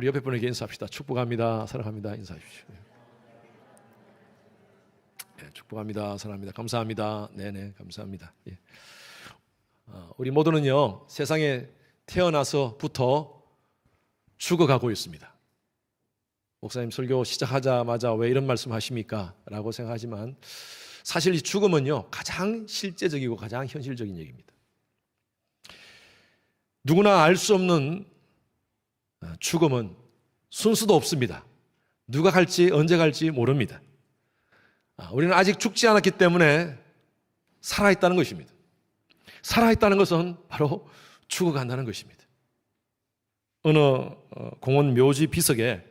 우리 옆에 분에게 인사합시다. 축복합니다. 사랑합니다. 인사하십시오. 네, 축복합니다. 사랑합니다. 감사합니다. 네네, 감사합니다. 예. 우리 모두는요, 세상에 태어나서부터 죽어가고 있습니다. 목사님 설교 시작하자마자 왜 이런 말씀 하십니까? 라고 생각하지만 사실 이 죽음은요, 가장 실제적이고 가장 현실적인 얘기입니다. 누구나 알 수 없는 죽음은 순서도 없습니다. 누가 갈지 언제 갈지 모릅니다. 우리는 아직 죽지 않았기 때문에 살아있다는 것입니다. 살아있다는 것은 바로 죽어간다는 것입니다. 어느 공원 묘지 비석에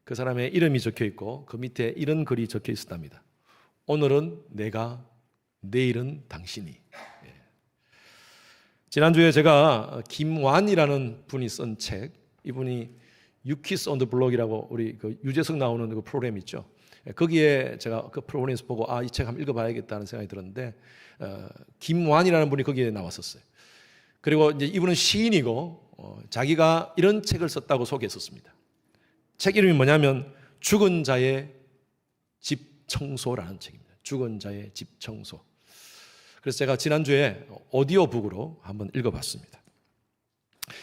그 사람의 이름이 적혀 있고 그 밑에 이런 글이 적혀 있었답니다. 오늘은 내가, 내일은 당신이. 지난주에 제가 김완이라는 분이 쓴 책, 이분이 유키스 온 더 블록이라고 우리 그 유재석 나오는 그 프로그램 있죠. 거기에 제가 그 프로그램에서 보고 이 책 한번 읽어봐야겠다는 생각이 들었는데 김완이라는 분이 거기에 나왔었어요. 그리고 이제 이분은 시인이고 자기가 이런 책을 썼다고 소개했었습니다. 책 이름이 뭐냐면 죽은 자의 집 청소라는 책입니다. 죽은 자의 집 청소. 그래서 제가 지난주에 오디오북으로 한번 읽어봤습니다.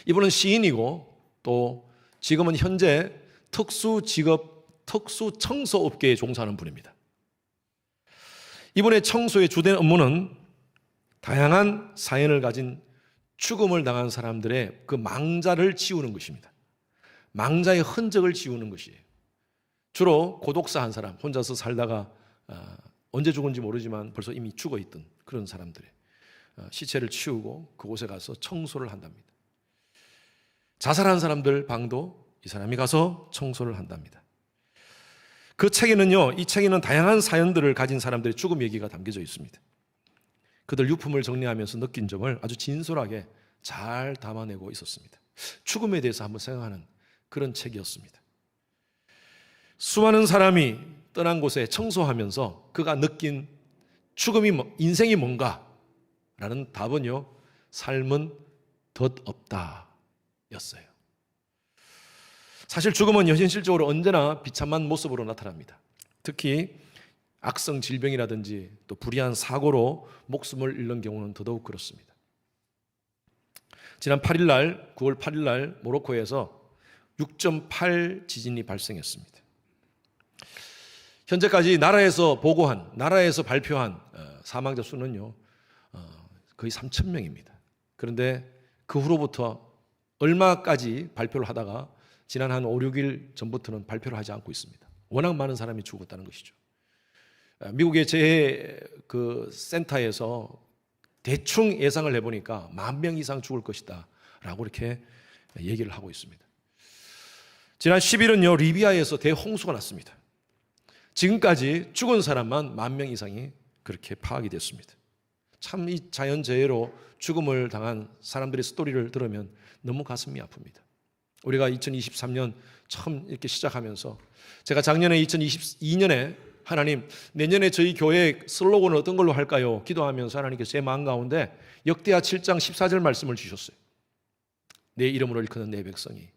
이분은 시인이고 또 지금은 현재 특수청소업계에 종사하는 분입니다. 이분의 청소의 주된 업무는 다양한 사연을 가진 죽음을 당한 사람들의 그 망자를 지우는 것입니다. 망자의 흔적을 지우는 것이에요. 주로 고독사 한 사람, 혼자서 살다가 언제 죽은지 모르지만 벌써 이미 죽어있던 그런 사람들의 시체를 치우고 그곳에 가서 청소를 한답니다. 자살한 사람들 방도 이 사람이 가서 청소를 한답니다. 그 책에는요, 이 책에는 다양한 사연들을 가진 사람들의 죽음 얘기가 담겨져 있습니다. 그들 유품을 정리하면서 느낀 점을 아주 진솔하게 잘 담아내고 있었습니다. 죽음에 대해서 한번 생각하는 그런 책이었습니다. 수많은 사람이 떠난 곳에 청소하면서 그가 느낀 죽음이 인생이 뭔가? 라는 답은요, 삶은 덧없다 였어요. 사실 죽음은 현실적으로 언제나 비참한 모습으로 나타납니다. 특히 악성 질병이라든지 또 불의한 사고로 목숨을 잃는 경우는 더더욱 그렇습니다. 지난 9월 8일 날 모로코에서 6.8 지진이 발생했습니다. 현재까지 나라에서 발표한 사망자 수는요, 거의 3,000명입니다. 그런데 그 후로부터 얼마까지 발표를 하다가 지난 한 5, 6일 전부터는 발표를 하지 않고 있습니다. 워낙 많은 사람이 죽었다는 것이죠. 미국의 재해 그 센터에서 대충 예상을 해보니까 10,000명 이상 죽을 것이다 라고 이렇게 얘기를 하고 있습니다. 지난 10일은요, 리비아에서 대홍수가 났습니다. 지금까지 죽은 사람만 10,000명 이상이 그렇게 파악이 됐습니다. 참 이 자연재해로 죽음을 당한 사람들의 스토리를 들으면 너무 가슴이 아픕니다. 우리가 2023년 처음 이렇게 시작하면서 제가 작년에 2022년에 하나님, 내년에 저희 교회 슬로건을 어떤 걸로 할까요? 기도하면서 하나님께서 제 마음 가운데 역대하 7장 14절 말씀을 주셨어요. 내 이름으로 일컫는 내 백성이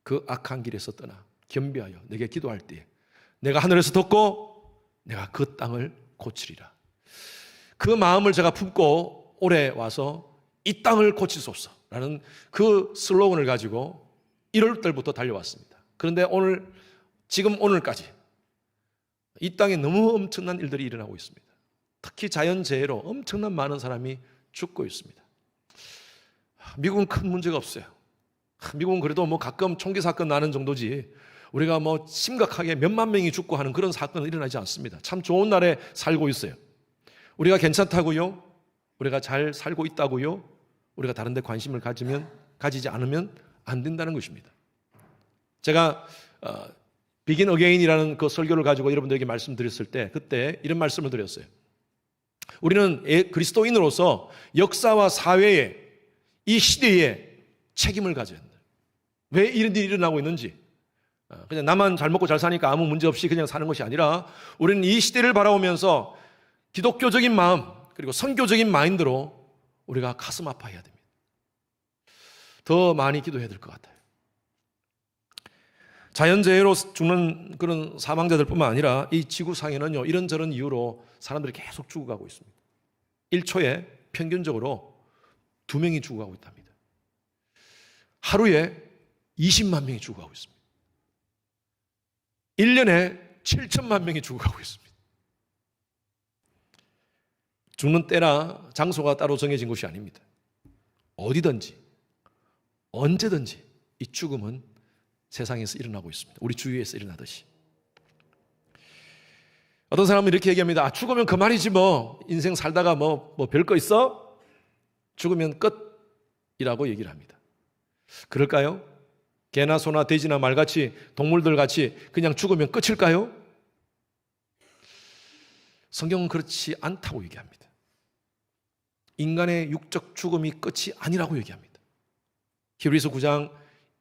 그 악한 길에서 떠나 겸비하여 내게 기도할 때에 내가 하늘에서 듣고 내가 그 땅을 고치리라. 그 마음을 제가 품고 올해 와서 이 땅을 고치소서라는 그 슬로건을 가지고 1월 달부터 달려왔습니다. 그런데 지금 오늘까지 이 땅에 너무 엄청난 일들이 일어나고 있습니다. 특히 자연재해로 엄청난 많은 사람이 죽고 있습니다. 미국은 큰 문제가 없어요. 미국은 그래도 가끔 총기 사건 나는 정도지 우리가 심각하게 몇만 명이 죽고 하는 그런 사건은 일어나지 않습니다. 참 좋은 나라에 살고 있어요. 우리가 괜찮다고요? 우리가 잘 살고 있다고요? 우리가 다른 데 관심을 가지지 않으면 안 된다는 것입니다. 제가 비긴 어게인이라는 그 설교를 가지고 여러분들에게 말씀드렸을 때 그때 이런 말씀을 드렸어요. 우리는 그리스도인으로서 역사와 사회에 이 시대에 책임을 가져야 한다. 왜 이런 일이 일어나고 있는지 그냥 나만 잘 먹고 잘 사니까 아무 문제 없이 그냥 사는 것이 아니라 우리는 이 시대를 바라보면서 기독교적인 마음 그리고 선교적인 마인드로 우리가 가슴 아파해야 됩니다. 더 많이 기도해야 될 것 같아요. 자연재해로 죽는 그런 사망자들뿐만 아니라 이 지구상에는요, 이런저런 이유로 사람들이 계속 죽어가고 있습니다. 1초에 평균적으로 2명이 죽어가고 있답니다. 하루에 20만 명이 죽어가고 있습니다. 1년에 7천만 명이 죽어가고 있습니다. 죽는 때나 장소가 따로 정해진 것이 아닙니다. 어디든지 언제든지 이 죽음은 세상에서 일어나고 있습니다. 우리 주위에서 일어나듯이. 어떤 사람은 이렇게 얘기합니다. 아, 죽으면 그만이지 뭐. 인생 살다가 뭐 별거 있어? 죽으면 끝이라고 얘기를 합니다. 그럴까요? 개나 소나 돼지나 말같이 동물들 같이 그냥 죽으면 끝일까요? 성경은 그렇지 않다고 얘기합니다. 인간의 육적 죽음이 끝이 아니라고 얘기합니다. 히브리서 9장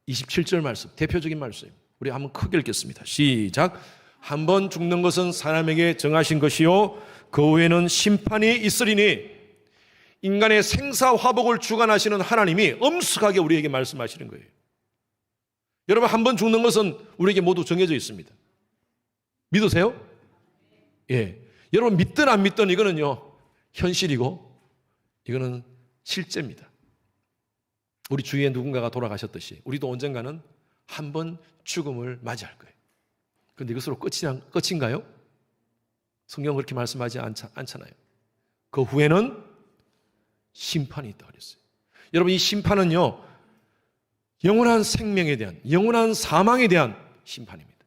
27절 말씀, 대표적인 말씀. 우리 한번 크게 읽겠습니다. 시작. 한 번 죽는 것은 사람에게 정하신 것이요 그 후에는 심판이 있으리니. 인간의 생사화복을 주관하시는 하나님이 엄숙하게 우리에게 말씀하시는 거예요. 여러분, 한 번 죽는 것은 우리에게 모두 정해져 있습니다. 믿으세요? 예. 여러분, 믿든 안 믿든 이거는요 현실이고 이거는 실제입니다. 우리 주위에 누군가가 돌아가셨듯이 우리도 언젠가는 한 번 죽음을 맞이할 거예요. 그런데 이것으로 끝인가요? 성경은 그렇게 말씀하지 않잖아요. 그 후에는 심판이 있다고 그랬어요. 여러분, 이 심판은요 영원한 생명에 대한, 영원한 사망에 대한 심판입니다.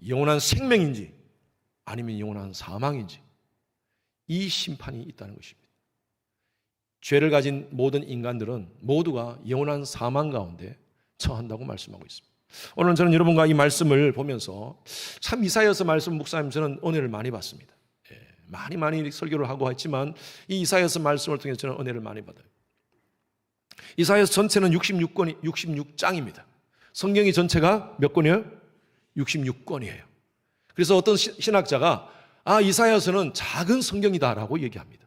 영원한 생명인지 아니면 영원한 사망인지 이 심판이 있다는 것입니다. 죄를 가진 모든 인간들은 모두가 영원한 사망 가운데 처한다고 말씀하고 있습니다. 오늘 저는 여러분과 이 말씀을 보면서 참 이사야서 말씀 묵상하면서 저는 은혜를 많이 받습니다. 많이 설교를 하고 했지만 이 이사야서 말씀을 통해서 저는 은혜를 많이 받아요. 이사야서 전체는 66장입니다. 성경이 전체가 몇 권이에요? 66권이에요. 그래서 어떤 신학자가 이사야서는 작은 성경이다라고 얘기합니다.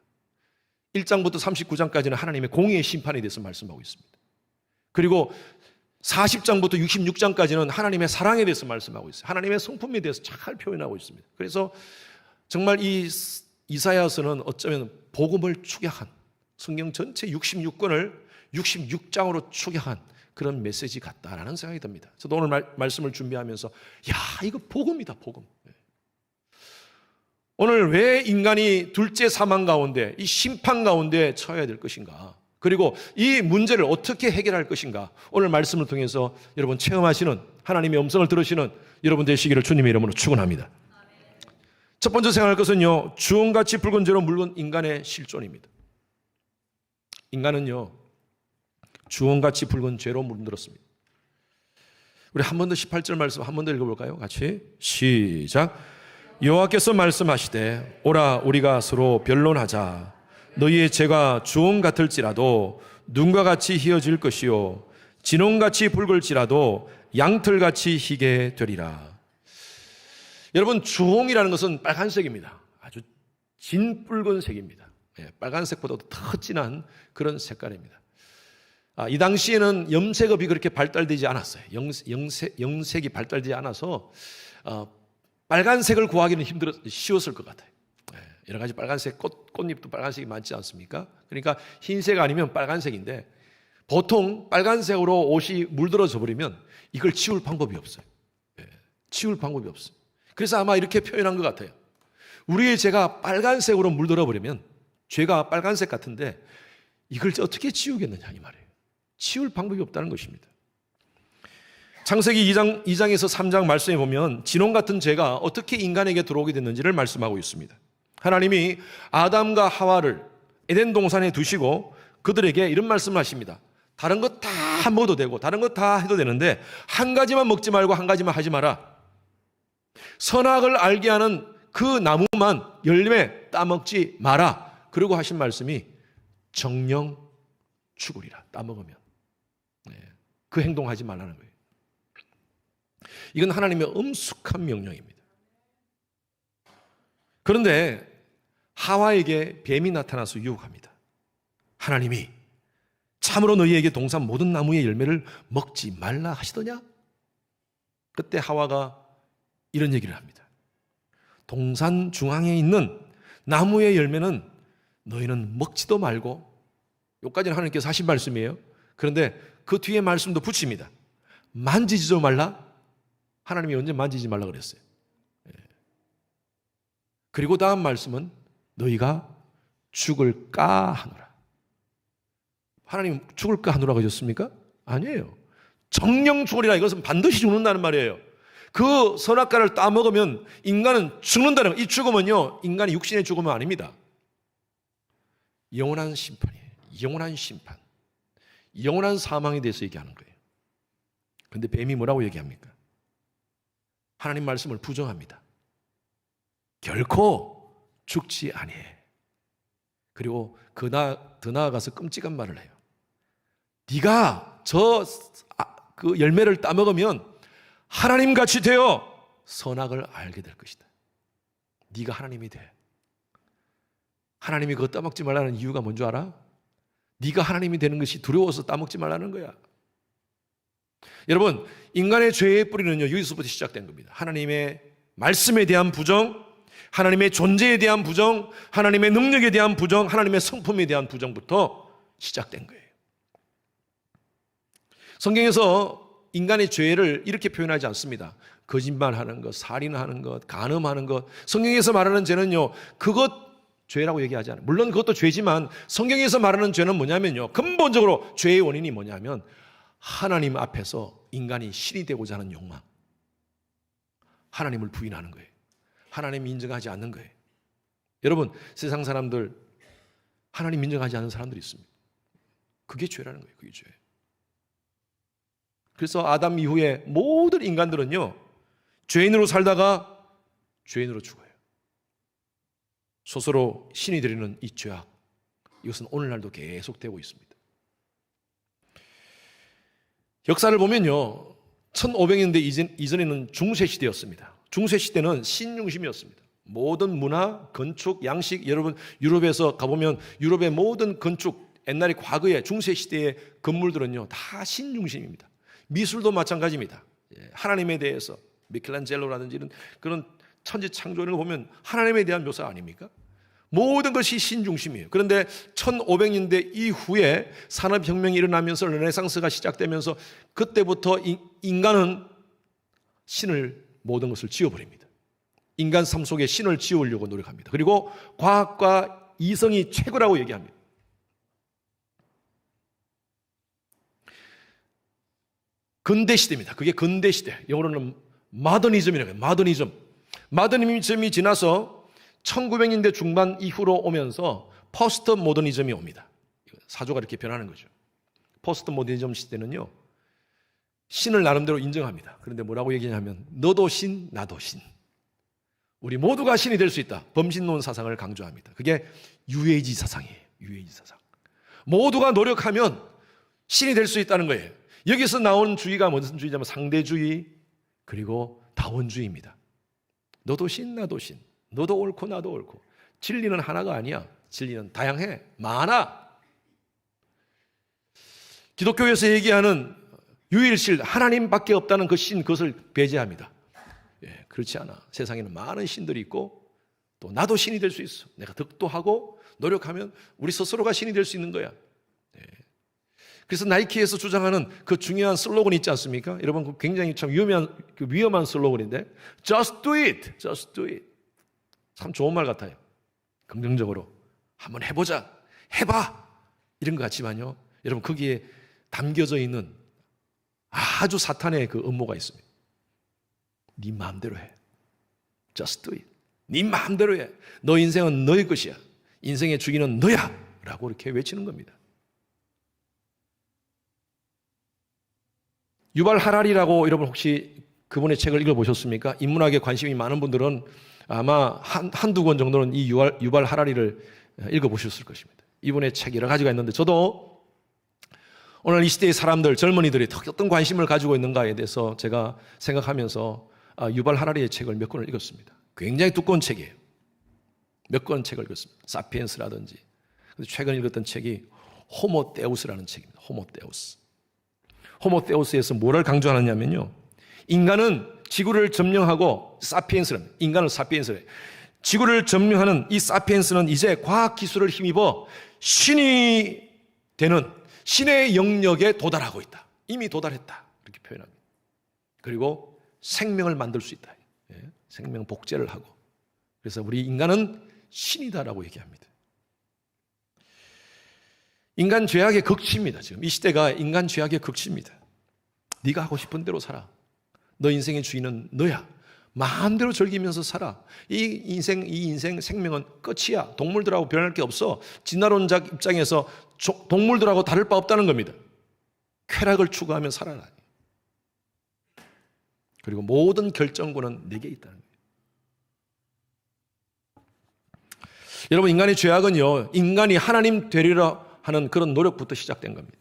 1장부터 39장까지는 하나님의 공의의 심판에 대해서 말씀하고 있습니다. 그리고 40장부터 66장까지는 하나님의 사랑에 대해서 말씀하고 있어요. 하나님의 성품에 대해서 잘 표현하고 있습니다. 그래서 정말 이 이사야서는 어쩌면 복음을 축약한, 성경 전체 66권을 66장으로 축약한 그런 메시지 같다라는 생각이 듭니다. 저도 오늘 말씀을 준비하면서 이거 복음이다, 복음. 오늘 왜 인간이 둘째 사망 가운데, 이 심판 가운데 처해야 될 것인가, 그리고 이 문제를 어떻게 해결할 것인가, 오늘 말씀을 통해서 여러분 체험하시는, 하나님의 음성을 들으시는 여러분 되시기를 주님의 이름으로 축원합니다. 첫 번째 생각할 것은요, 주홍같이 붉은 죄로 물건 인간의 실존입니다. 인간은요 주홍같이 붉은 죄로 물들었습니다. 우리 한 번 더 18절 말씀 한 번 더 읽어볼까요? 같이 시작. 여호와께서 말씀하시되 오라 우리가 서로 변론하자. 너희의 죄가 주홍 같을지라도 눈과 같이 희어질 것이요 진홍같이 붉을지라도 양털같이 희게 되리라. 여러분, 주홍이라는 것은 빨간색입니다. 아주 진붉은색입니다. 빨간색보다도 더 진한 그런 색깔입니다. 이 당시에는 염색업이 그렇게 발달되지 않았어요. 염색이 발달되지 않아서 빨간색을 구하기는 쉬웠을 것 같아요. 여러 가지 빨간색 꽃잎도 빨간색이 많지 않습니까? 그러니까 흰색 아니면 빨간색인데 보통 빨간색으로 옷이 물들어져 버리면 이걸 치울 방법이 없어요. 치울 방법이 없어요. 그래서 아마 이렇게 표현한 것 같아요. 우리의 죄가 빨간색으로 물들어 버리면, 죄가 빨간색 같은데 이걸 어떻게 치우겠느냐 이 말이에요. 치울 방법이 없다는 것입니다. 창세기 2장에서 3장 말씀에 보면 진홍 같은 죄가 어떻게 인간에게 들어오게 됐는지를 말씀하고 있습니다. 하나님이 아담과 하와를 에덴 동산에 두시고 그들에게 이런 말씀을 하십니다. 다른 것 다 먹어도 되고 다른 것 다 해도 되는데 한 가지만 먹지 말고 한 가지만 하지 마라. 선악을 알게 하는 그 나무만 열매 따먹지 마라. 그리고 하신 말씀이 정령 죽으리라. 따먹으면. 그 행동하지 말라는 거예요. 이건 하나님의 엄숙한 명령입니다. 그런데 하와에게 뱀이 나타나서 유혹합니다. 하나님이 참으로 너희에게 동산 모든 나무의 열매를 먹지 말라 하시더냐? 그때 하와가 이런 얘기를 합니다. 동산 중앙에 있는 나무의 열매는 너희는 먹지도 말고, 여기까지는 하나님께서 하신 말씀이에요. 그런데 그 뒤에 말씀도 붙입니다. 만지지도 말라. 하나님이 언제 만지지 말라 그랬어요? 그리고 다음 말씀은 너희가 죽을까 하노라. 하나님 죽을까 하노라 그러셨습니까? 아니에요. 정령 죽으리라. 이것은 반드시 죽는다는 말이에요. 그 선악과를 따먹으면 인간은 죽는다는 거예요. 이 죽음은요, 인간의 육신의 죽음은 아닙니다. 영원한 심판이에요. 영원한 심판. 영원한 사망에 대해서 얘기하는 거예요. 그런데 뱀이 뭐라고 얘기합니까? 하나님 말씀을 부정합니다. 결코 죽지 아니해. 그리고 더 나아가서 끔찍한 말을 해요. 네가 그 열매를 따먹으면 하나님같이 되어 선악을 알게 될 것이다. 네가 하나님이 돼. 하나님이 그거 따먹지 말라는 이유가 뭔 줄 알아? 네가 하나님이 되는 것이 두려워서 따먹지 말라는 거야. 여러분, 인간의 죄의 뿌리는요, 여기서부터 시작된 겁니다. 하나님의 말씀에 대한 부정, 하나님의 존재에 대한 부정, 하나님의 능력에 대한 부정, 하나님의 성품에 대한 부정부터 시작된 거예요. 성경에서 인간의 죄를 이렇게 표현하지 않습니다. 거짓말하는 것, 살인하는 것, 간음하는 것. 성경에서 말하는 죄는요, 그것 죄라고 얘기하지 않아요. 물론 그것도 죄지만 성경에서 말하는 죄는 뭐냐면요, 근본적으로 죄의 원인이 뭐냐면 하나님 앞에서 인간이 신이 되고자 하는 욕망, 하나님을 부인하는 거예요. 하나님 인정하지 않는 거예요. 여러분, 세상 사람들 하나님 인정하지 않는 사람들이 있습니다. 그게 죄라는 거예요. 그게 죄. 그래서 아담 이후에 모든 인간들은요, 죄인으로 살다가 죄인으로 죽어요. 스스로 신이 되려는 이 죄악, 이것은 오늘날도 계속되고 있습니다. 역사를 보면요, 1500년대 이전에는 중세시대였습니다. 중세시대는 신중심이었습니다. 모든 문화, 건축, 양식, 여러분 유럽에서 가보면 유럽의 모든 건축, 옛날에 과거의 중세시대의 건물들은요, 다 신중심입니다. 미술도 마찬가지입니다. 하나님에 대해서 미켈란젤로라든지 이런 그런 천지창조 이런 거 보면 하나님에 대한 묘사 아닙니까? 모든 것이 신중심이에요. 그런데 1500년대 이후에 산업혁명이 일어나면서 르네상스가 시작되면서 그때부터 인간은 신을 모든 것을 지워버립니다. 인간 삶 속에 신을 지우려고 노력합니다. 그리고 과학과 이성이 최고라고 얘기합니다. 근대시대입니다. 그게 근대시대. 영어로는 마더니즘이라고 해요. 마더니즘이 지나서 1900년대 중반 이후로 오면서 포스트 모더니즘이 옵니다. 사조가 이렇게 변하는 거죠. 포스트 모더니즘 시대는요, 신을 나름대로 인정합니다. 그런데 뭐라고 얘기하냐면 너도 신, 나도 신. 우리 모두가 신이 될 수 있다. 범신론 사상을 강조합니다. 그게 유에이지 사상이에요. 유에이지 사상. 모두가 노력하면 신이 될 수 있다는 거예요. 여기서 나온 주의가 무슨 주의냐면 상대주의, 그리고 다원주의입니다. 너도 신, 나도 신. 너도 옳고 나도 옳고. 진리는 하나가 아니야. 진리는 다양해. 많아. 기독교에서 얘기하는 유일실, 하나님밖에 없다는 그 신, 그것을 배제합니다. 그렇지 않아. 세상에는 많은 신들이 있고 또 나도 신이 될 수 있어. 내가 덕도하고 노력하면 우리 스스로가 신이 될 수 있는 거야. 그래서 나이키에서 주장하는 그 중요한 슬로건이 있지 않습니까? 여러분, 그 굉장히 참 위험한 슬로건인데 Just do it. Just do it. 참 좋은 말 같아요. 긍정적으로 한번 해보자. 해봐. 이런 것 같지만요, 여러분, 거기에 담겨져 있는 아주 사탄의 그 음모가 있습니다. 네 마음대로 해. Just do it. 네 마음대로 해. 너 인생은 너의 것이야. 인생의 주인은 너야. 라고 이렇게 외치는 겁니다. 유발 하라리라고 여러분 혹시 그분의 책을 읽어보셨습니까? 인문학에 관심이 많은 분들은 아마 한두 권 정도는 이 유발 하라리를 읽어보셨을 것입니다. 이분의 책 여러 가지가 있는데 저도 오늘 이 시대의 사람들, 젊은이들이 어떤 관심을 가지고 있는가에 대해서 제가 생각하면서 유발 하라리의 책을 몇 권을 읽었습니다. 굉장히 두꺼운 책이에요. 몇 권 책을 읽었습니다. 사피엔스라든지. 최근 읽었던 책이 호모데우스라는 책입니다. 호모데우스. 호모데우스에서 뭐를 강조하느냐면요, 인간은 지구를 점령하고 사피엔스는 인간을 사피엔스래. 지구를 점령하는 이 사피엔스는 이제 과학 기술을 힘입어 신이 되는 신의 영역에 도달하고 있다. 이미 도달했다. 이렇게 표현합니다. 그리고 생명을 만들 수 있다. 생명 복제를 하고. 그래서 우리 인간은 신이다라고 얘기합니다. 인간 죄악의 극치입니다. 지금 이 시대가 인간 죄악의 극치입니다. 네가 하고 싶은 대로 살아. 너 인생의 주인은 너야. 마음대로 즐기면서 살아. 이 인생 생명은 끝이야. 동물들하고 변할 게 없어. 진화론자 입장에서 동물들하고 다를 바 없다는 겁니다. 쾌락을 추구하며 살아라. 그리고 모든 결정권은 내게 있다는 거예요. 여러분, 인간의 죄악은요, 인간이 하나님 되리라 하는 그런 노력부터 시작된 겁니다.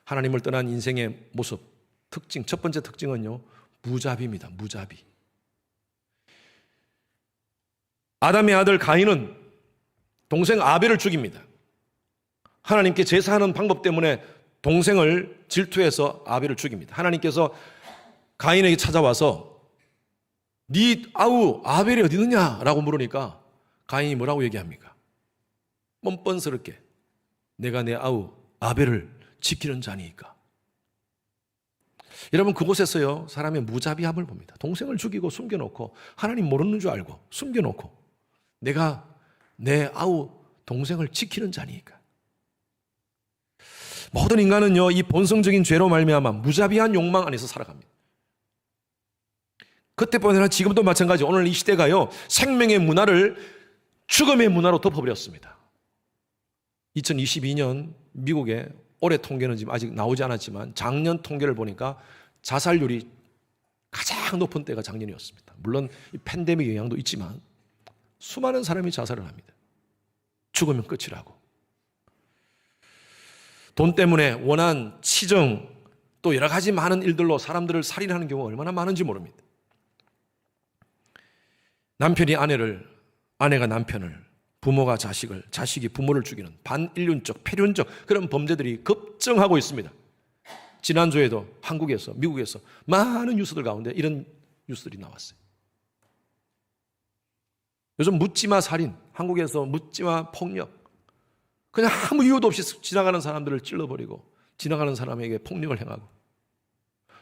하나님을 떠난 인생의 모습, 특징, 첫 번째 특징은요, 무자비입니다. 무자비. 아담의 아들 가인은 동생 아벨을 죽입니다. 하나님께 제사하는 방법 때문에 동생을 질투해서 아벨을 죽입니다. 하나님께서 가인에게 찾아와서 네 아우 아벨이 어디 있느냐라고 물으니까 가인이 뭐라고 얘기합니까? 뻔뻔스럽게 내가 내 아우 아벨을 지키는 자니까. 여러분, 그곳에서요 사람의 무자비함을 봅니다. 동생을 죽이고 숨겨놓고 하나님 모르는 줄 알고 숨겨놓고 내가 내 아우 동생을 지키는 자니까. 모든 인간은요 이 본성적인 죄로 말미암아 무자비한 욕망 안에서 살아갑니다. 그때뿐 아니라 지금도 마찬가지. 오늘 이 시대가요 생명의 문화를 죽음의 문화로 덮어버렸습니다. 2022년 미국의 올해 통계는 지금 아직 나오지 않았지만 작년 통계를 보니까 자살률이 가장 높은 때가 작년이었습니다. 물론 이 팬데믹 영향도 있지만 수많은 사람이 자살을 합니다. 죽으면 끝이라고. 돈 때문에 원한, 치정, 또 여러 가지 많은 일들로 사람들을 살인하는 경우가 얼마나 많은지 모릅니다. 남편이 아내를, 아내가 남편을, 부모가 자식을, 자식이 부모를 죽이는 반인륜적, 폐륜적 그런 범죄들이 급증하고 있습니다. 지난주에도 한국에서, 미국에서 많은 뉴스들 가운데 이런 뉴스들이 나왔어요. 요즘 묻지마 살인, 한국에서 묻지마 폭력, 그냥 아무 이유도 없이 지나가는 사람들을 찔러버리고 지나가는 사람에게 폭력을 행하고.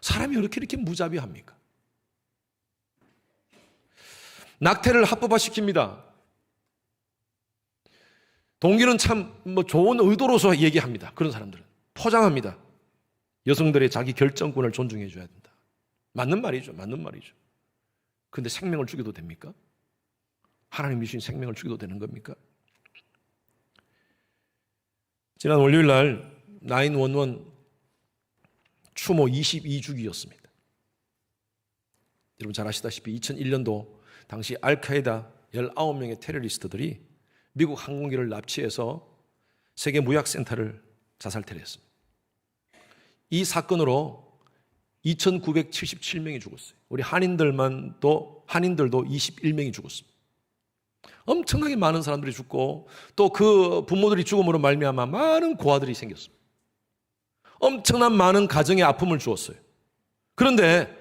사람이 이렇게 무자비합니까? 낙태를 합법화시킵니다. 동기는 참 좋은 의도로서 얘기합니다. 그런 사람들은 포장합니다. 여성들의 자기 결정권을 존중해 줘야 된다. 맞는 말이죠. 맞는 말이죠. 그런데 생명을 죽여도 됩니까? 하나님 주신 생명을 죽여도 되는 겁니까? 지난 월요일 날 911 추모 22주기였습니다. 여러분 잘 아시다시피 2001년도 당시 알카에다 19명의 테러리스트들이 미국 항공기를 납치해서 세계 무역센터를 자살태를 했습니다. 이 사건으로 2,977명이 죽었어요. 우리 한인들도 21명이 죽었습니다. 엄청나게 많은 사람들이 죽고 또 그 부모들이 죽음으로 말미암아 많은 고아들이 생겼습니다. 엄청난 많은 가정의 아픔을 주었어요. 그런데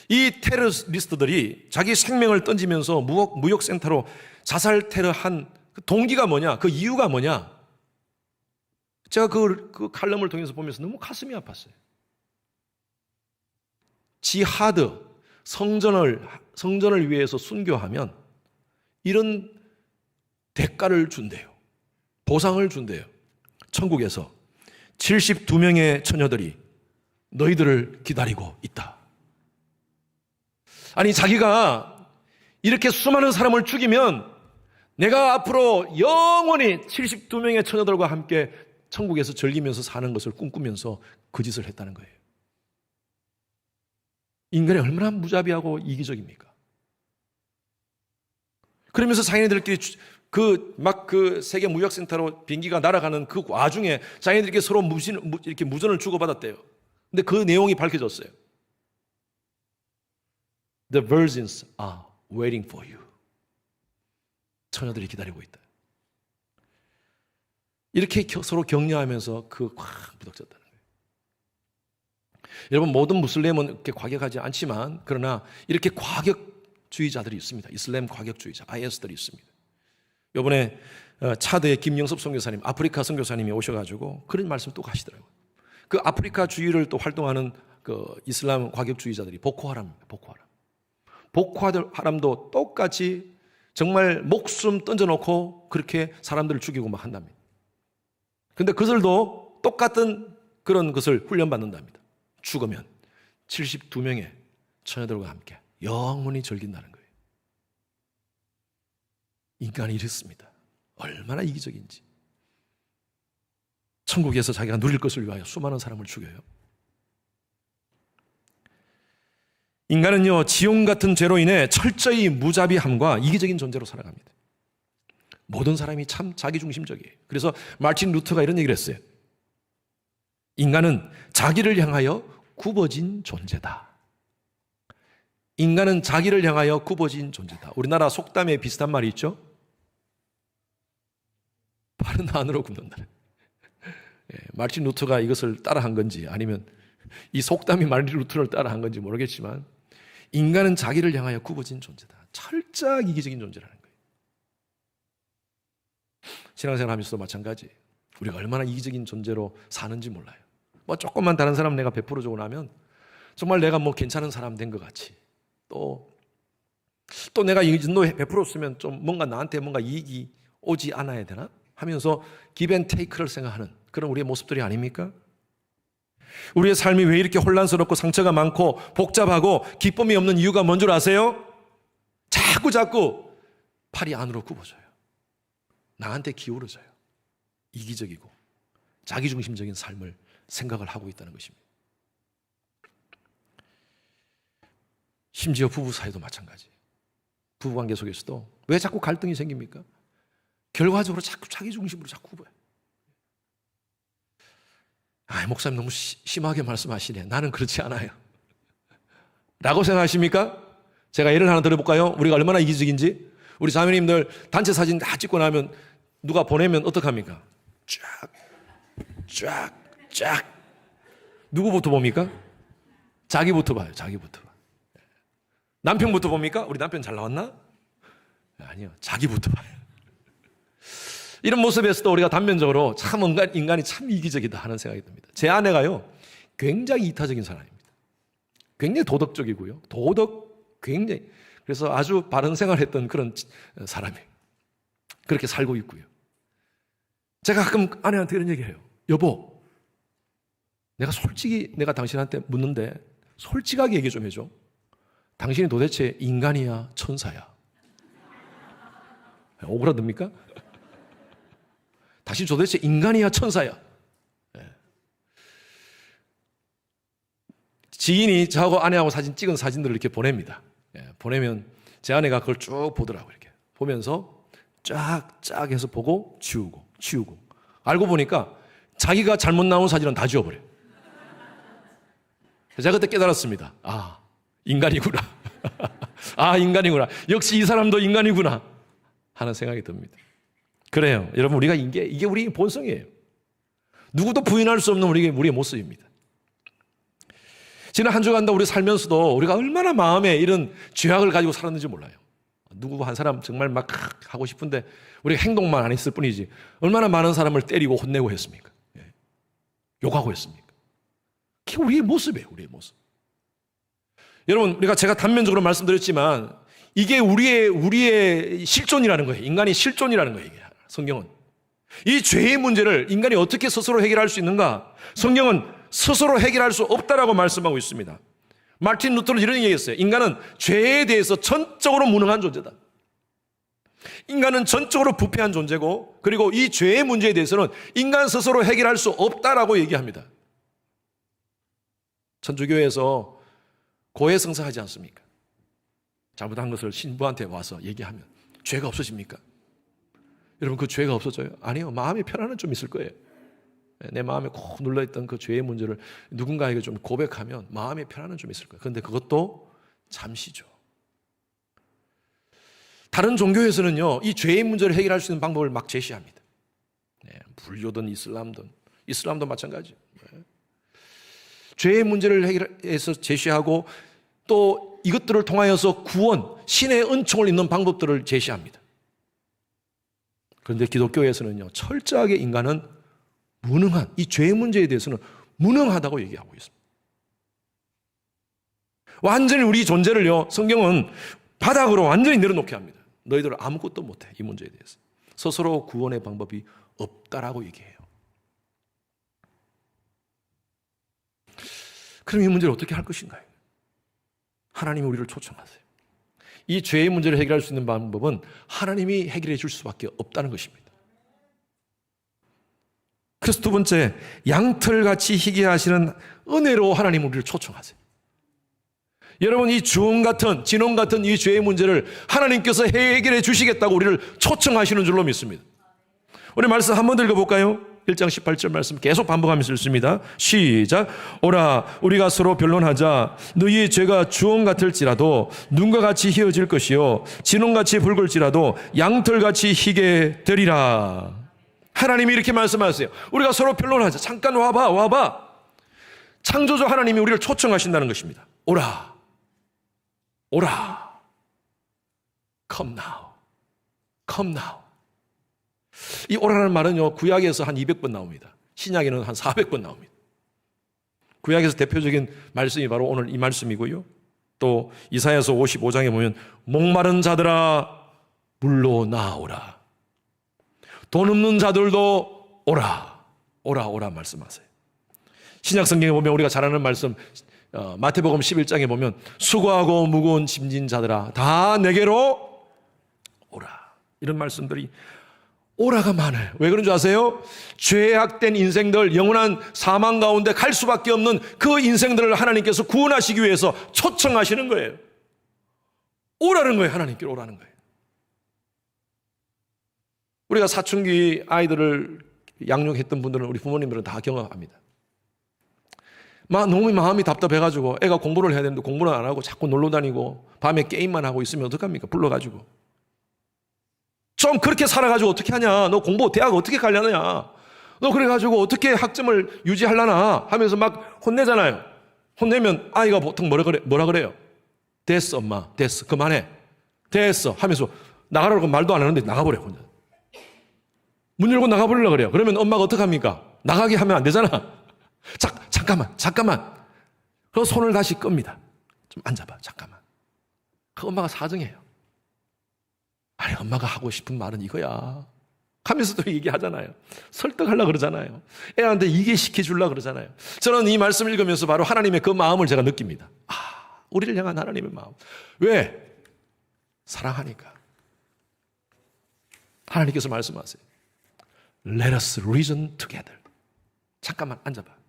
이 테러리스트들이 자기 생명을 던지면서 무역센터로 자살 테러한 그 동기가 뭐냐? 그 이유가 뭐냐? 제가 그 칼럼을 통해서 보면서 너무 가슴이 아팠어요. 지하드, 성전을 위해서 순교하면 이런 대가를 준대요. 보상을 준대요. 천국에서 72명의 처녀들이 너희들을 기다리고 있다. 아니, 자기가 이렇게 수많은 사람을 죽이면 내가 앞으로 영원히 72명의 처녀들과 함께 천국에서 즐기면서 사는 것을 꿈꾸면서 그 짓을 했다는 거예요. 인간이 얼마나 무자비하고 이기적입니까? 그러면서 자기네들끼리 그 세계 무역센터로 비행기가 날아가는 그 와중에 자기네들끼리 서로 이렇게 무전을 주고받았대요. 근데 그 내용이 밝혀졌어요. The virgins are waiting for you. 처녀들이 기다리고 있다. 이렇게 서로 격려하면서 확 부닥쳤다는 거예요. 여러분, 모든 무슬림은 이렇게 과격하지 않지만 그러나 이렇게 과격주의자들이 있습니다. 이슬람 과격주의자, IS들이 있습니다. 이번에 차드의 김영섭 선교사님, 아프리카 선교사님이 오셔가지고 그런 말씀 또 하시더라고요. 그 아프리카주의를 또 활동하는 그 이슬람 과격주의자들이 보코하람입니다. 보코하람도 똑같이 정말 목숨 던져놓고 그렇게 사람들을 죽이고 막 한답니다. 근데 그들도 똑같은 그런 것을 훈련받는답니다. 죽으면 72명의 처녀들과 함께 영원히 즐긴다는 거예요. 인간이 이렇습니다. 얼마나 이기적인지. 천국에서 자기가 누릴 것을 위하여 수많은 사람을 죽여요. 인간은요, 지옥 같은 죄로 인해 철저히 무자비함과 이기적인 존재로 살아갑니다. 모든 사람이 참 자기중심적이에요. 그래서 마틴 루터가 이런 얘기를 했어요. 인간은 자기를 향하여 굽어진 존재다. 인간은 자기를 향하여 굽어진 존재다. 우리나라 속담에 비슷한 말이 있죠. 발은 안으로 굽는다. 마틴 루터가 이것을 따라한 건지 아니면 이 속담이 마틴 루터를 따라한 건지 모르겠지만 인간은 자기를 향하여 굽어진 존재다. 철저하게 이기적인 존재라는 거예요. 신앙생활 하면서도 마찬가지. 우리가 얼마나 이기적인 존재로 사는지 몰라요. 뭐 조금만 다른 사람 내가 100% 주고 나면 정말 내가 뭐 괜찮은 사람 된 것 같이 또 내가 이 정도 100% 쓰면 좀 뭔가 나한테 뭔가 이익이 오지 않아야 되나 하면서 기브앤테이크를 생각하는 그런 우리의 모습들이 아닙니까? 우리의 삶이 왜 이렇게 혼란스럽고 상처가 많고 복잡하고 기쁨이 없는 이유가 뭔 줄 아세요? 자꾸 팔이 안으로 굽어져요. 나한테 기울어져요. 이기적이고 자기중심적인 삶을 생각을 하고 있다는 것입니다. 심지어 부부 사이도 마찬가지예요. 부부관계 속에서도 왜 자꾸 갈등이 생깁니까? 결과적으로 자꾸 자기중심으로 자꾸 굽어요. 목사님 너무 심하게 말씀하시네. 나는 그렇지 않아요. 라고 생각하십니까? 제가 예를 하나 들어볼까요? 우리가 얼마나 이기적인지. 우리 자매님들 단체 사진 다 찍고 나면 누가 보내면 어떡합니까? 쫙. 누구부터 봅니까? 자기부터 봐요. 자기부터. 남편부터 봅니까? 우리 남편 잘 나왔나? 아니요. 자기부터 봐요. 이런 모습에서도 우리가 단면적으로 참 인간이 참 이기적이다 하는 생각이 듭니다. 제 아내가요, 굉장히 이타적인 사람입니다. 굉장히 도덕적이고요. 굉장히. 그래서 아주 바른 생활했던 그런 사람이에요. 그렇게 살고 있고요. 제가 가끔 아내한테 이런 얘기해요. 여보, 내가 당신한테 묻는데 솔직하게 얘기 좀 해줘. 당신이 도대체 인간이야, 천사야? 오그라듭니까? 당신 도대체 인간이야, 천사야? 지인이 저하고 아내하고 찍은 사진들을 이렇게 보냅니다. 보내면 제 아내가 그걸 쭉 보더라고요. 이렇게 보면서 쫙 해서 보고 지우고. 알고 보니까 자기가 잘못 나온 사진은 다 지워버려요. 제가 그때 깨달았습니다. 인간이구나. 인간이구나. 역시 이 사람도 인간이구나 하는 생각이 듭니다. 그래요. 여러분, 우리가 이게 우리의 본성이에요. 누구도 부인할 수 없는 우리의 모습입니다. 지난 한 주간도 우리 살면서도 우리가 얼마나 마음에 이런 죄악을 가지고 살았는지 몰라요. 누구 한 사람 정말 막 하고 싶은데 우리가 행동만 안 했을 뿐이지 얼마나 많은 사람을 때리고 혼내고 했습니까? 욕하고 했습니까? 그게 우리의 모습이에요. 우리의 모습. 여러분, 제가 단면적으로 말씀드렸지만 이게 우리의 실존이라는 거예요. 인간이 실존이라는 거예요. 이게. 성경은 이 죄의 문제를 인간이 어떻게 스스로 해결할 수 있는가? 성경은 스스로 해결할 수 없다라고 말씀하고 있습니다. 마틴 루터는 이런 얘기했어요. 인간은 죄에 대해서 전적으로 무능한 존재다. 인간은 전적으로 부패한 존재고, 그리고 이 죄의 문제에 대해서는 인간 스스로 해결할 수 없다라고 얘기합니다. 천주교에서 고해성사하지 않습니까? 잘못한 것을 신부한테 와서 얘기하면 죄가 없어집니까? 여러분, 그 죄가 없어져요? 아니요. 마음의 편안은 좀 있을 거예요. 내 마음에 콕 눌러있던 그 죄의 문제를 누군가에게 좀 고백하면 마음의 편안은 좀 있을 거예요. 그런데 그것도 잠시죠. 다른 종교에서는요, 이 죄의 문제를 해결할 수 있는 방법을 막 제시합니다. 불교든 이슬람도 마찬가지예요. 죄의 문제를 해결해서 제시하고 또 이것들을 통하여서 구원, 신의 은총을 입는 방법들을 제시합니다. 그런데 기독교에서는요, 철저하게 인간은 무능한, 이 죄의 문제에 대해서는 무능하다고 얘기하고 있습니다. 완전히 우리 존재를요, 성경은 바닥으로 완전히 내려놓게 합니다. 너희들 아무것도 못해, 이 문제에 대해서. 스스로 구원의 방법이 없다라고 얘기해요. 그럼 이 문제를 어떻게 할 것인가요? 하나님이 우리를 초청하세요. 이 죄의 문제를 해결할 수 있는 방법은 하나님이 해결해 줄 수밖에 없다는 것입니다. 그래서 두 번째, 양털같이 희게 하시는 은혜로 하나님 우리를 초청하세요. 여러분, 이 주홍 같은, 진홍 같은 이 죄의 문제를 하나님께서 해결해 주시겠다고 우리를 초청하시는 줄로 믿습니다. 우리 말씀 한 번 더 읽어볼까요? 1장 18절 말씀 계속 반복하면서 읽습니다. 시작. 오라, 우리가 서로 변론하자. 너희의 죄가 주홍 같을지라도 눈과 같이 희어질 것이요 진홍같이 붉을지라도 양털같이 희게 되리라. 하나님이 이렇게 말씀하세요. 우리가 서로 변론하자. 잠깐 와봐. 창조주 하나님이 우리를 초청하신다는 것입니다. 오라. Come now. 이 오라는 말은요, 구약에서 한 200번 나옵니다. 신약에는 한 400번 나옵니다. 구약에서 대표적인 말씀이 바로 오늘 이 말씀이고요. 또 이사야서 55장에 보면 목마른 자들아 물로 나오라. 돈 없는 자들도 오라 말씀하세요. 신약 성경에 보면 우리가 잘 아는 말씀, 마태복음 11장에 보면 수고하고 무거운 짐진 자들아 다 내게로 오라. 이런 말씀들이 오라가 많아요. 왜 그런 줄 아세요? 죄악된 인생들, 영원한 사망 가운데 갈 수밖에 없는 그 인생들을 하나님께서 구원하시기 위해서 초청하시는 거예요. 오라는 거예요. 하나님께로 오라는 거예요. 우리가 사춘기 아이들을 양육했던 분들은, 우리 부모님들은 다 경험합니다. 너무 마음이 답답해가지고 애가 공부를 해야 되는데 공부는 안 하고 자꾸 놀러 다니고 밤에 게임만 하고 있으면 어떡합니까? 불러가지고 좀 그렇게 살아가지고 어떻게 하냐? 너 공부 대학 어떻게 가려느냐? 너 그래가지고 어떻게 학점을 유지하려나? 하면서 막 혼내잖아요. 혼내면 아이가 보통 뭐라 그래요? 됐어 엄마, 됐어 그만해, 됐어 하면서 나가라고 말도 안 하는데 나가버려 혼자. 문 열고 나가버리려고 그래요. 그러면 엄마가 어떡합니까? 나가게 하면 안 되잖아. 잠깐만. 그래서 손을 다시 끕니다. 좀 앉아봐, 잠깐만. 그 엄마가 사정해요. 아니, 엄마가 하고 싶은 말은 이거야 하면서도 얘기하잖아요. 설득하려고 그러잖아요. 애한테 이게 시켜주려고 그러잖아요. 저는 이 말씀을 읽으면서 바로 하나님의 그 마음을 제가 느낍니다. 우리를 향한 하나님의 마음. 왜? 사랑하니까. 하나님께서 말씀하세요. Let us reason together. 잠깐만 앉아봐.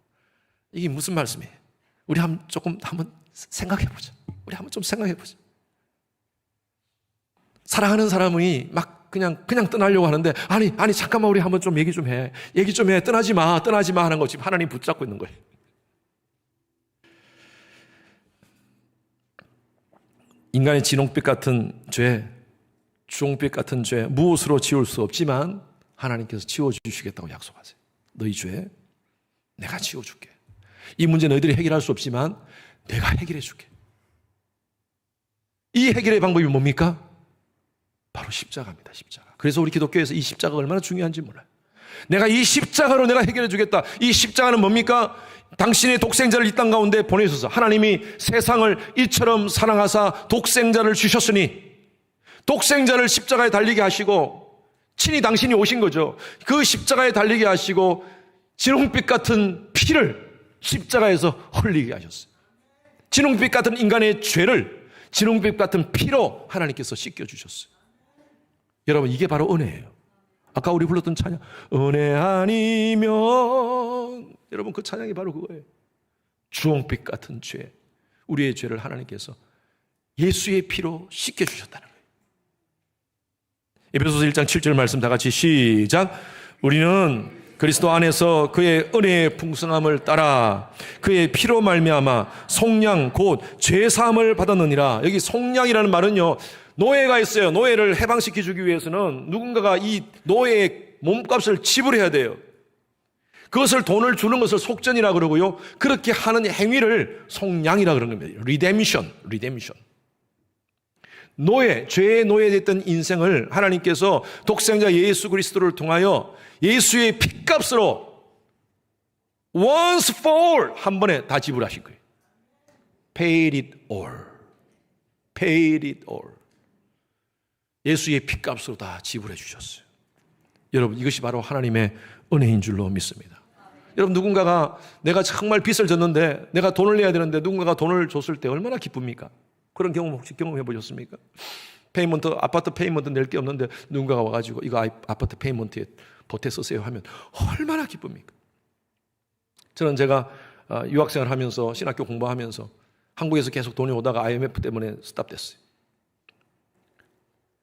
이게 무슨 말씀이에요? 우리 한번 생각해보자. 우리 한번 좀 생각해보자. 사랑하는 사람이 막 그냥 떠나려고 하는데, 아니, 잠깐만, 우리 한번 좀 얘기 좀 해. 떠나지 마 하는 거 지금 하나님 붙잡고 있는 거예요. 인간의 진홍빛 같은 죄, 주홍빛 같은 죄, 무엇으로 지울 수 없지만 하나님께서 지워주시겠다고 약속하세요. 너희 죄, 내가 지워줄게. 이 문제 너희들이 해결할 수 없지만 내가 해결해줄게. 이 해결의 방법이 뭡니까? 바로 십자가입니다. 십자가. 그래서 우리 기독교에서 이 십자가가 얼마나 중요한지 몰라요. 내가 이 십자가로 내가 해결해주겠다. 이 십자가는 뭡니까? 당신의 독생자를 이 땅 가운데 보내셔서 하나님이 세상을 이처럼 사랑하사 독생자를 주셨으니 독생자를 십자가에 달리게 하시고 친히 당신이 오신 거죠. 그 십자가에 달리게 하시고 진홍빛 같은 피를 십자가에서 흘리게 하셨어요. 진홍빛 같은 인간의 죄를 진홍빛 같은 피로 하나님께서 씻겨주셨어요. 여러분, 이게 바로 은혜예요. 아까 우리 불렀던 찬양, 은혜 아니면, 여러분 그 찬양이 바로 그거예요. 주홍빛 같은 죄, 우리의 죄를 하나님께서 예수의 피로 씻겨주셨다는 거예요. 에베소서 1장 7절 말씀 다 같이 시작. 우리는 그리스도 안에서 그의 은혜의 풍성함을 따라 그의 피로 말미암아 속량 곧 죄사함을 받았느니라. 여기 속량이라는 말은요, 노예가 있어요. 노예를 해방시켜주기 위해서는 누군가가 이 노예의 몸값을 지불해야 돼요. 그것을 돈을 주는 것을 속전이라 그러고요. 그렇게 하는 행위를 속량이라 그러는 겁니다. 리데미션. 노예, 죄의 노예됐던 인생을 하나님께서 독생자 예수 그리스도를 통하여 예수의 핏값으로 once for all 한 번에 다 지불하신 거예요. Paid it all. Paid it all. 예수의 핏값으로 다 지불해 주셨어요. 여러분, 이것이 바로 하나님의 은혜인 줄로 믿습니다. 여러분, 누군가가 내가 정말 빚을 졌는데 내가 돈을 내야 되는데 누군가가 돈을 줬을 때 얼마나 기쁩니까? 그런 경험 혹시 경험해 보셨습니까? 아파트 페이먼트 낼 게 없는데 누군가가 와가지고 이거 아파트 페이먼트에 보태 쓰세요 하면 얼마나 기쁩니까? 저는 제가 유학생활 하면서 신학교 공부하면서 한국에서 계속 돈이 오다가 IMF 때문에 스탑됐어요.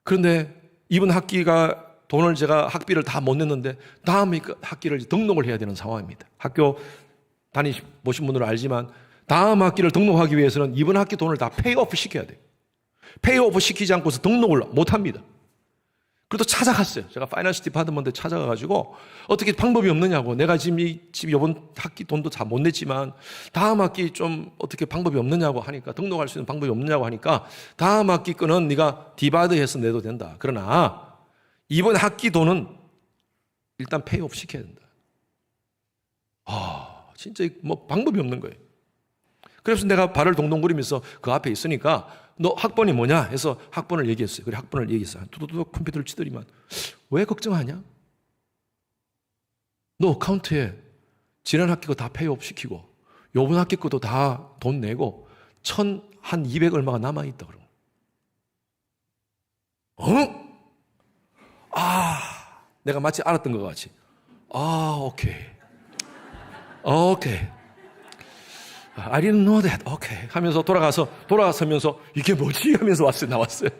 그런데 이번 학기가 돈을 제가 학비를 다 못 냈는데 다음 학기를 등록을 해야 되는 상황입니다. 학교 다니보신 분들은 알지만 다음 학기를 등록하기 위해서는 이번 학기 돈을 다 페이오프 시켜야 돼요. 페이오프 시키지 않고서 등록을 못 합니다. 그래도 찾아갔어요. 제가 파이낸스 디파트먼트에 찾아가가지고 어떻게 방법이 없느냐고, 내가 지금 이번 학기 돈도 다 못 냈지만 다음 학기 좀 어떻게 방법이 없느냐고 하니까, 등록할 수 있는 방법이 없느냐고 하니까 다음 학기 거는 네가 디바이드해서 내도 된다. 그러나 이번 학기 돈은 일단 페이오프 시켜야 된다. 진짜 뭐 방법이 없는 거예요. 그래서 내가 발을 동동 구르면서 그 앞에 있으니까 너 학번이 뭐냐 해서 학번을 얘기했어요. 그래, 학번을 얘기했어요. 두두둑 컴퓨터를 치더니만 왜 걱정하냐? 너 어카운트에 지난 학기 거 다 페이오프 시키고 요번 학기 거도 다 돈 내고 한 200 얼마가 남아있다 그러고. 내가 마치 알았던 것 같이. 오케이. I didn't know that. 오케이. 하면서 돌아서면서 이게 뭐지? 하면서 나왔어요.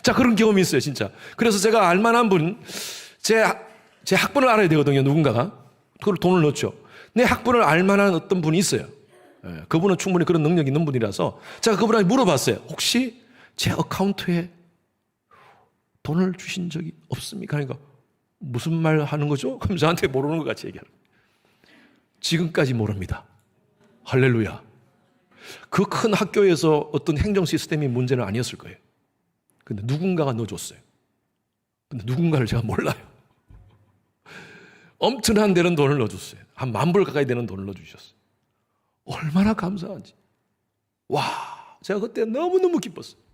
자, 그런 경험이 있어요, 진짜. 그래서 제가 알만한 분, 제 학번을 알아야 되거든요, 누군가가. 그걸 돈을 넣죠. 내 학번을 알만한 어떤 분이 있어요. 그분은 충분히 그런 능력이 있는 분이라서 제가 그분한테 물어봤어요. 혹시 제 어카운트에 돈을 주신 적이 없습니까? 그러니까 무슨 말 하는 거죠? 그럼 저한테 모르는 것 같이 얘기하는 거예요. 지금까지 모릅니다. 할렐루야. 그 큰 학교에서 어떤 행정 시스템이 문제는 아니었을 거예요. 근데 누군가가 넣어줬어요. 근데 누군가를 제가 몰라요. 엄청난 데는 돈을 넣어줬어요. 한 10,000불 가까이 되는 돈을 넣어주셨어요. 얼마나 감사한지. 제가 그때 너무너무 기뻤어요.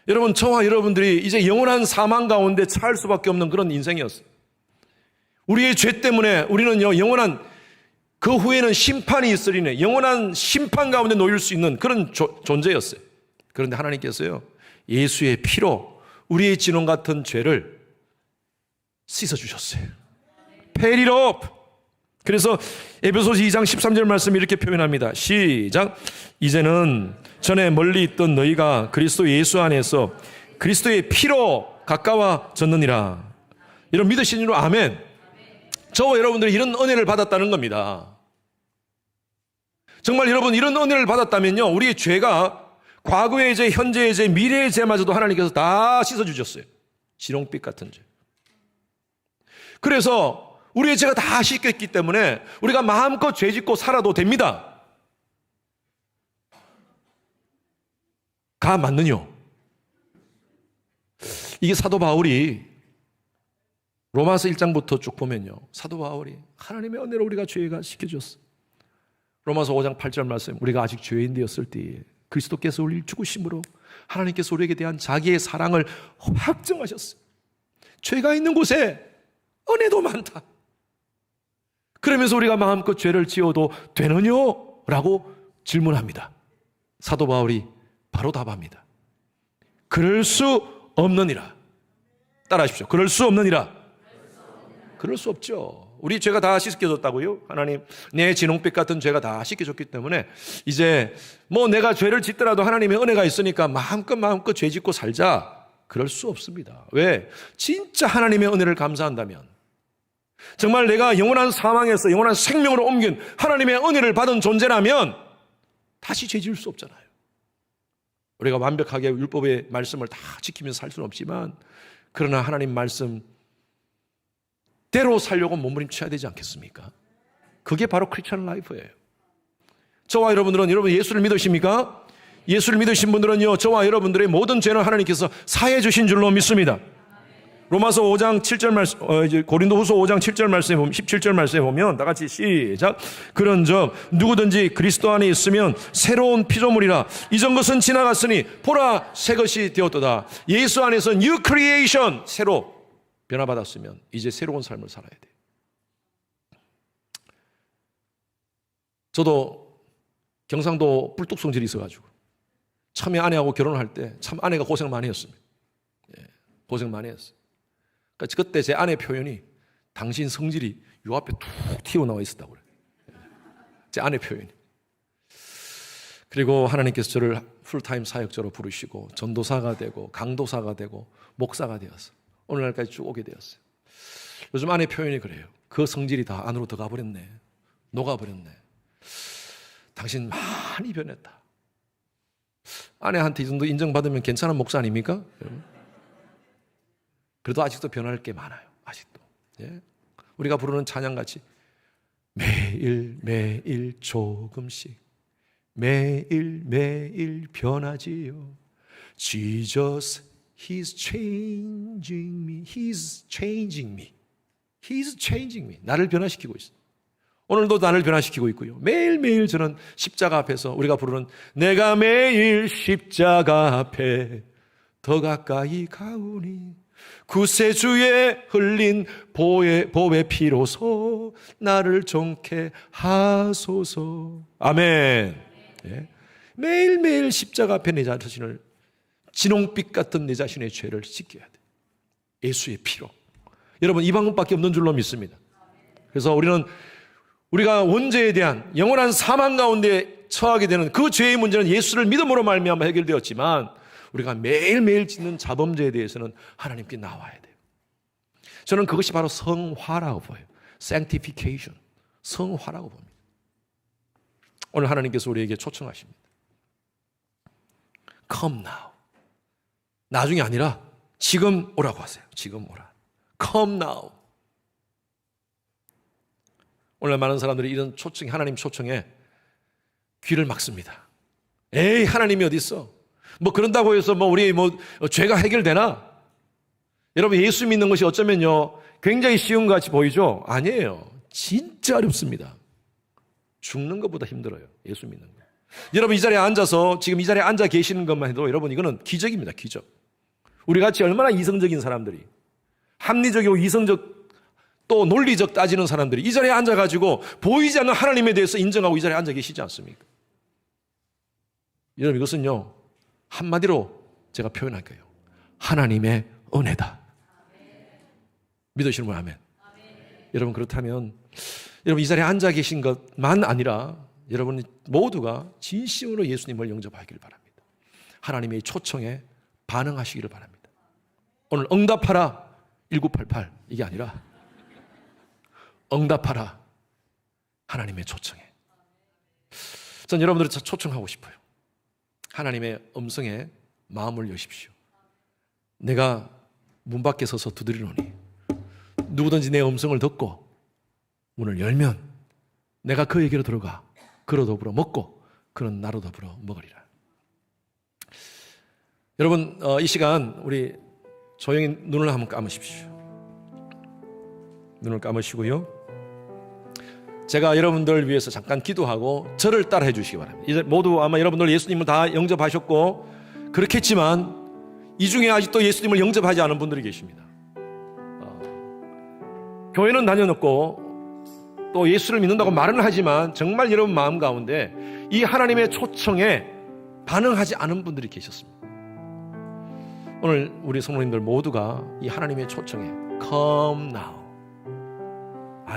여러분, 저와 여러분들이 이제 영원한 사망 가운데 처할 수밖에 없는 그런 인생이었어요. 우리의 죄 때문에 우리는요, 영원한 그 후에는 심판이 있으리니 영원한 심판 가운데 놓일 수 있는 그런 존재였어요. 그런데 하나님께서요, 예수의 피로 우리의 진홍 같은 죄를 씻어주셨어요. Paid it up. 그래서 에베소서 2장 13절 말씀이 이렇게 표현합니다. 시작. 이제는 전에 멀리 있던 너희가 그리스도 예수 안에서 그리스도의 피로 가까워졌느니라. 이런 믿으시는 이로 아멘. 저와 여러분들이 이런 은혜를 받았다는 겁니다. 정말 여러분, 이런 은혜를 받았다면요, 우리의 죄가 과거의 죄, 현재의 죄, 미래의 죄마저도 하나님께서 다 씻어주셨어요. 지롱빛 같은 죄. 그래서 우리의 죄가 다 씻겼기 때문에 우리가 마음껏 죄 짓고 살아도 됩니다. 맞느뇨? 이게 사도 바울이 로마서 1장부터 쭉 보면요, 사도 바울이 하나님의 은혜로 우리가 죄가 씻겨졌어. 로마서 5장 8절 말씀, 우리가 아직 죄인 되었을 때에 그리스도께서 우리를 죽으심으로 하나님께서 우리에게 대한 자기의 사랑을 확증하셨어요. 죄가 있는 곳에 은혜도 많다. 그러면서 우리가 마음껏 죄를 지어도 되느뇨? 라고 질문합니다. 사도 바울이 바로 답합니다. 그럴 수 없느니라. 따라하십시오. 그럴 수 없느니라. 그럴 수 없죠. 우리 죄가 다 씻겨졌다고요? 하나님, 내 진홍빛 같은 죄가 다 씻겨졌기 때문에 이제 내가 죄를 짓더라도 하나님의 은혜가 있으니까 마음껏 죄 짓고 살자. 그럴 수 없습니다. 왜? 진짜 하나님의 은혜를 감사한다면, 정말 내가 영원한 사망에서 영원한 생명으로 옮긴 하나님의 은혜를 받은 존재라면 다시 죄 지을 수 없잖아요. 우리가 완벽하게 율법의 말씀을 다 지키면서 살 수는 없지만, 그러나 하나님 말씀 대로 살려고 몸부림쳐야 되지 않겠습니까? 그게 바로 크리스천 라이프예요. 저와 여러분들은, 여러분 예수를 믿으십니까? 예수를 믿으신 분들은요, 저와 여러분들의 모든 죄는 하나님께서 사해 주신 줄로 믿습니다. 로마서 5장 7절 말씀, 고린도후서 5장 7절 말씀에 보면, 17절 말씀에 보면 다 같이 시작. 그런즉 누구든지 그리스도 안에 있으면 새로운 피조물이라. 이전 것은 지나갔으니 보라 새 것이 되었도다. 예수 안에서 new creation, 새로 변화받았으면 이제 새로운 삶을 살아야 돼요. 저도 경상도 불뚝성질이 있어가지고 처음에 아내하고 결혼할 때 참 아내가 고생 많이 했습니다. 고생 많이 했어요. 그때 제 아내 표현이 당신 성질이 요 앞에 툭 튀어나와 있었다고 그래요. 제 아내 표현이. 그리고 하나님께서 저를 풀타임 사역자로 부르시고 전도사가 되고 강도사가 되고 목사가 되었어요. 오늘날까지 쭉 오게 되었어요. 요즘 아내 표현이 그래요. 그 성질이 다 안으로 들어가 버렸네. 녹아버렸네. 당신 많이 변했다. 아내한테 이 정도 인정받으면 괜찮은 목사 아닙니까? 그래도 아직도 변할 게 많아요. 아직도. 예? 우리가 부르는 찬양같이 매일 조금씩 매일 변하지요. Jesus, He's changing me. He's changing me. He's changing me. 나를 변화시키고 있어요. 오늘도 나를 변화시키고 있고요. 매일매일 저는 십자가 앞에서 우리가 부르는 내가 매일 십자가 앞에 더 가까이 가오니 구세주의 흘린 보의 피로소 나를 정케 하소서. 아멘. 예. 매일매일 십자가 앞에 내 자신을, 진홍빛 같은 내 자신의 죄를 씻겨야 돼. 예수의 피로. 여러분, 이 방법밖에 없는 줄로 믿습니다. 그래서 우리가 원죄에 대한 영원한 사망 가운데 처하게 되는 그 죄의 문제는 예수를 믿음으로 말미암아 해결되었지만, 우리가 매일매일 짓는 자범죄에 대해서는 하나님께 나와야 돼요. 저는 그것이 바로 성화라고 보여요. sanctification, 성화라고 봅니다. 오늘 하나님께서 우리에게 초청하십니다. Come now. 나중이 아니라 지금 오라고 하세요. 지금 오라. Come now. 오늘 많은 사람들이 이런 초청, 하나님 초청에 귀를 막습니다. 에이, 하나님이 어디 있어? 뭐 그런다고 해서 우리 죄가 해결되나? 여러분, 예수 믿는 것이 어쩌면요 굉장히 쉬운 것 같이 보이죠? 아니에요. 진짜 어렵습니다. 죽는 것보다 힘들어요. 예수 믿는 거. 여러분, 이 자리에 앉아서 지금 이 자리에 앉아 계시는 것만 해도 여러분 이거는 기적입니다. 기적. 우리 같이 얼마나 이성적인 사람들이, 합리적이고 이성적 또 논리적 따지는 사람들이 이 자리에 앉아가지고 보이지 않는 하나님에 대해서 인정하고 이 자리에 앉아 계시지 않습니까? 여러분, 이것은요 한마디로 제가 표현할게요. 하나님의 은혜다. 믿으시는 분 아멘. 여러분, 그렇다면 여러분 이 자리에 앉아 계신 것만 아니라 여러분 모두가 진심으로 예수님을 영접하기를 바랍니다. 하나님의 초청에 반응하시기를 바랍니다. 오늘 응답하라 1988 이게 아니라 응답하라 하나님의 초청에. 전 여러분들을 초청하고 싶어요. 하나님의 음성에 마음을 여십시오. 내가 문 밖에 서서 두드리노니 누구든지 내 음성을 듣고 문을 열면 내가 그에게로 들어가 그로 더불어 먹고 그는 나로 더불어 먹으리라. 여러분, 이 시간 우리 조용히 눈을 한번 감으십시오. 눈을 감으시고요, 제가 여러분들을 위해서 잠깐 기도하고 저를 따라해 주시기 바랍니다. 이제 모두 아마 여러분들 예수님을 다 영접하셨고 그렇겠지만 이 중에 아직도 예수님을 영접하지 않은 분들이 계십니다. 교회는 다녀놓고 또 예수를 믿는다고 말은 하지만 정말 여러분 마음 가운데 이 하나님의 초청에 반응하지 않은 분들이 계셨습니다. 오늘 우리 성도님들 모두가 이 하나님의 초청에 Come now,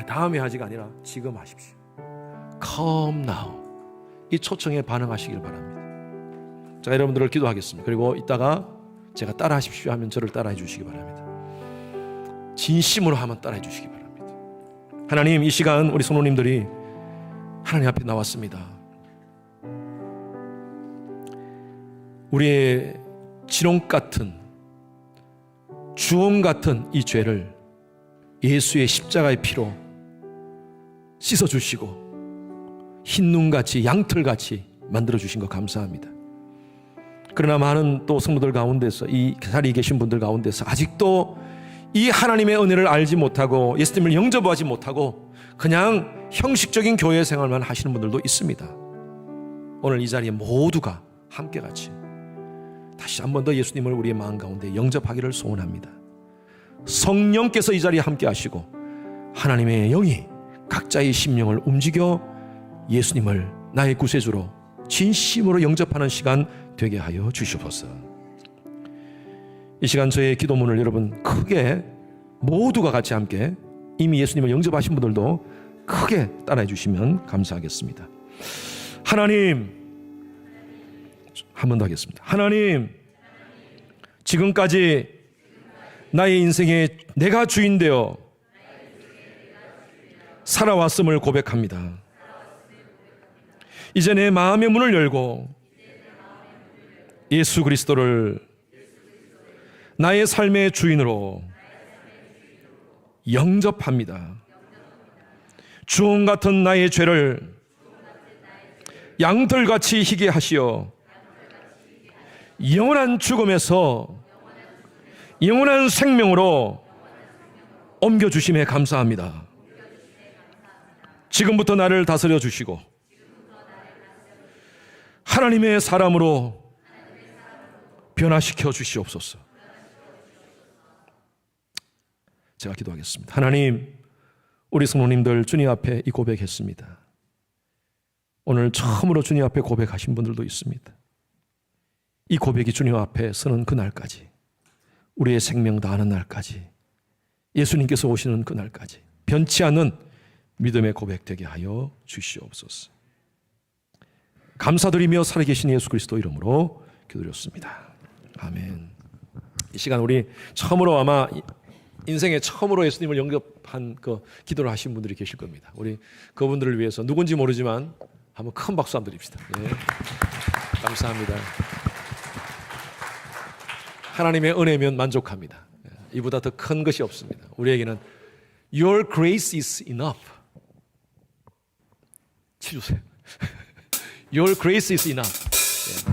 다음에 하지가 아니라 지금 하십시오. Come now, 이 초청에 반응하시길 바랍니다. 제가 여러분들을 기도하겠습니다. 그리고 이따가 제가 따라 하십시오 하면 저를 따라해 주시기 바랍니다. 진심으로 한번 따라해 주시기 바랍니다. 하나님, 이 시간 우리 성도님들이 하나님 앞에 나왔습니다. 우리의 진홍 같은 주홍 같은 이 죄를 예수의 십자가의 피로 씻어주시고 흰눈같이 양털같이 만들어주신 거 감사합니다. 그러나 많은 또 성도들 가운데서, 이 자리에 계신 분들 가운데서 아직도 이 하나님의 은혜를 알지 못하고 예수님을 영접하지 못하고 그냥 형식적인 교회 생활만 하시는 분들도 있습니다. 오늘 이 자리에 모두가 함께 같이 다시 한 번 더 예수님을 우리의 마음 가운데 영접하기를 소원합니다. 성령께서 이 자리에 함께 하시고 하나님의 영이 각자의 심령을 움직여 예수님을 나의 구세주로 진심으로 영접하는 시간 되게 하여 주시옵소서. 이 시간 저의 기도문을 여러분 크게 모두가 같이 함께, 이미 예수님을 영접하신 분들도 크게 따라해 주시면 감사하겠습니다. 하나님, 한 번 더 하겠습니다. 하나님, 지금까지 나의 인생에 내가 주인 되어 살아왔음을 고백합니다. 이제 내 마음의 문을 열고 예수 그리스도를 나의 삶의 주인으로 영접합니다. 주홍 같은 나의 죄를 양털같이 희게 하시어 영원한 죽음에서 영원한 생명으로 옮겨주심에 감사합니다. 지금부터 나를 다스려 주시고 하나님의 사람으로 변화시켜 주시옵소서. 제가 기도하겠습니다. 하나님, 우리 성도님들 주님 앞에 이 고백했습니다. 오늘 처음으로 주님 앞에 고백하신 분들도 있습니다. 이 고백이 주님 앞에 서는 그날까지, 우리의 생명 다하는 날까지, 예수님께서 오시는 그날까지 변치 않는 믿음의 고백 되게 하여 주시옵소서. 감사드리며 살아계신 예수 그리스도 이름으로 기도드렸습니다. 아멘. 이 시간 우리 처음으로, 아마 인생에 처음으로 예수님을 영접한 그 기도를 하신 분들이 계실 겁니다. 우리 그분들을 위해서 누군지 모르지만 한번 큰 박수 한번 드립시다. 네. 감사합니다. 하나님의 은혜면 만족합니다. 이보다 더 큰 것이 없습니다. 우리에게는 Your grace is enough. 치주세요. Your grace is enough.